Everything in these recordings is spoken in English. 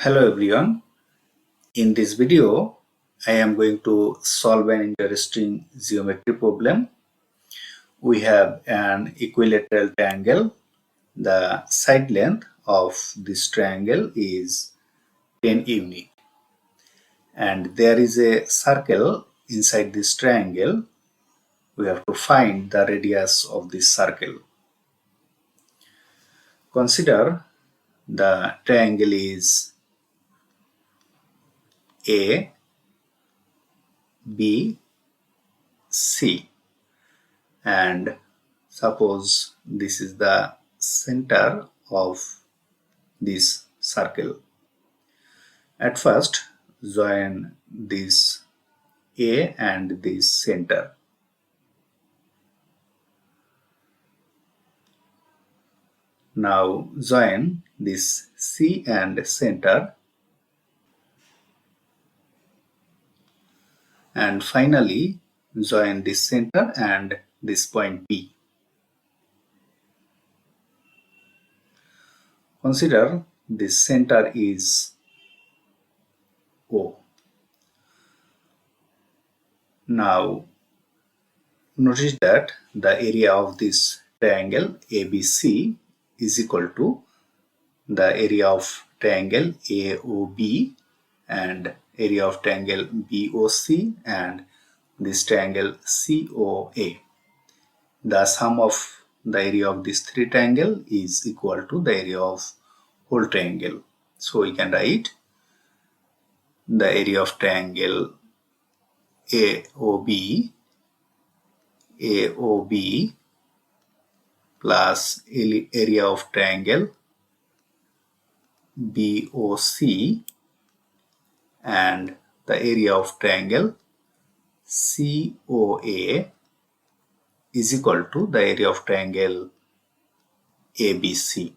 Hello everyone. In this video, I am going to solve an interesting geometry problem. We have an equilateral triangle. The side length of this triangle is 10 units. And there is a circle inside this triangle. We have to find the radius of this circle. Consider the triangle is A, B, C. And suppose this is the center of this circle. At first, join this A and this center. Now join this C and center. And finally, join this center and this point B. Consider this center is O. Now notice that the area of this triangle ABC is equal to the area of triangle AOB and area of triangle BOC and this triangle COA. The sum of the area of this three triangle is equal to the area of whole triangle. So we can write the area of triangle AOB plus area of triangle BOC and the area of triangle COA is equal to the area of triangle ABC.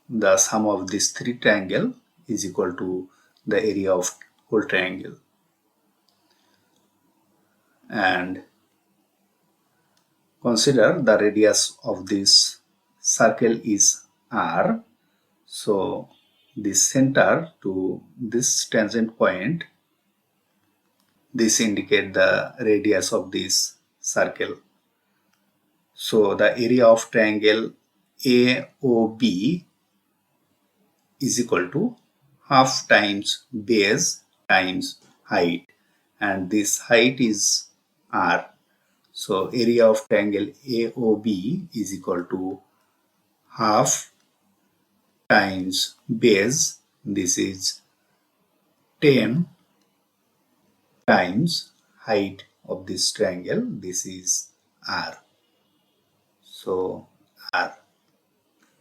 The sum of these three triangles is equal to the area of whole triangle. And consider the radius of this circle is R. So this center to this tangent point, this indicates the radius of this circle. So the area of triangle AOB is equal to half times base times height, and this height is R. So area of triangle AOB is equal to half times base, this is 10 times height of this triangle, this is R. So R.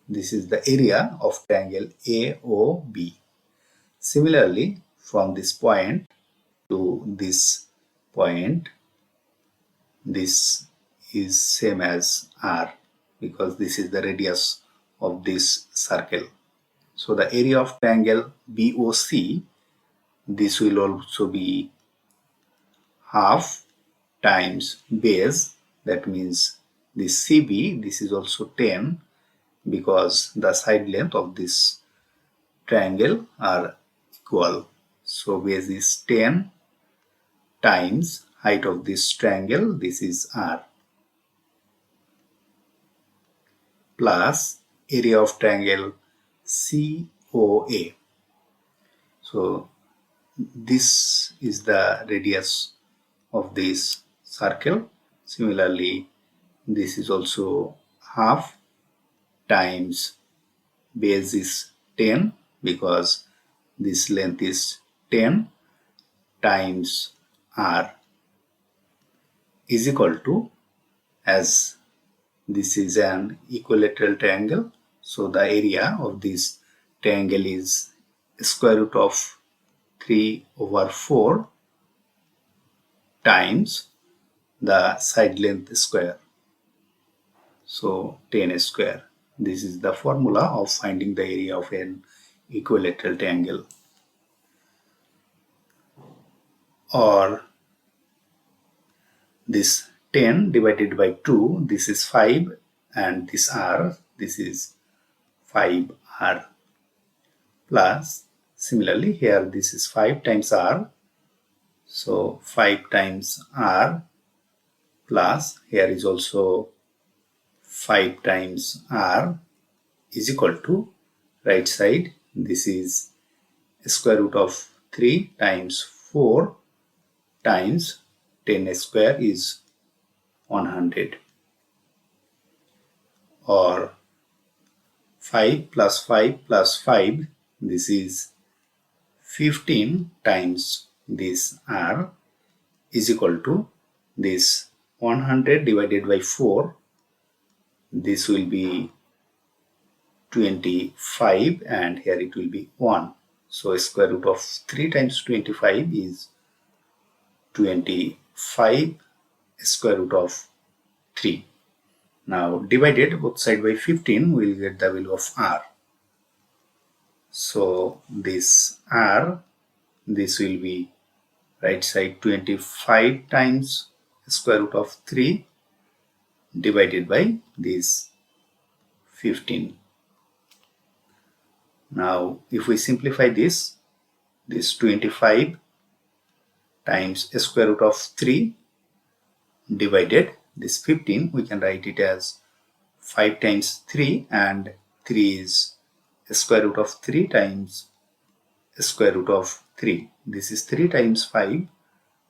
This is the area of triangle AOB. Similarly, from this point to this point, this is same as R because this is the radius of this circle. So the area of triangle BOC, this will also be half times base, that means this CB, this is also 10 because the side length of this triangle are equal. So base is 10 times height of this triangle, this is R, plus area of triangle COA. So this is the radius of this circle. Similarly, this is also half times base is 10 because this length is 10 times R is equal to, as this is an equilateral triangle, so the area of this triangle is square root of 3/4 times the side length square, so 10 square. This is the formula of finding the area of an equilateral triangle. Or this 10 divided by 2, this is 5, and this R, this is 5R. plus similarly here this is 5 times r, so 5 times r plus here is also 5 times r is equal to right side this is square root of 3 times 4 times 10 square is 100, or 5 plus 5 plus 5 this is 15 times this r is equal to this 100 divided by 4, this will be 25 and here it will be 1. So square root of 3 times 25 is 25 square root of 3. Now divided both side by 15, we will get the value of r. So this r, this will be right side 25 times square root of 3 divided by this 15. Now if we simplify this 25 times square root of 3 divided this 15, we can write it as 5 times 3 and 3 is square root of 3 times square root of 3. This is 3 times 5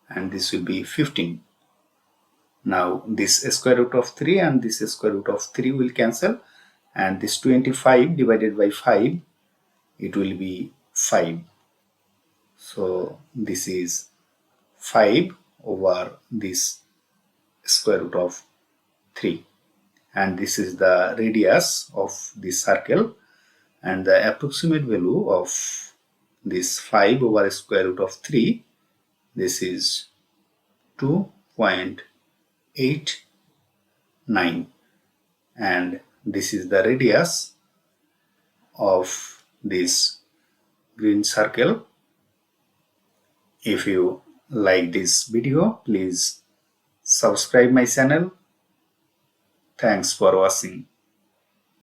and this will be 15. Now this square root of 3 and this square root of 3 will cancel and this 25 divided by 5, it will be 5. So this is 5 over this square root of 3, and this is the radius of this circle, and the approximate value of this 5 over square root of 3, this is 2.89, and this is the radius of this green circle. If you like this video, please subscribe my channel. Thanks for watching.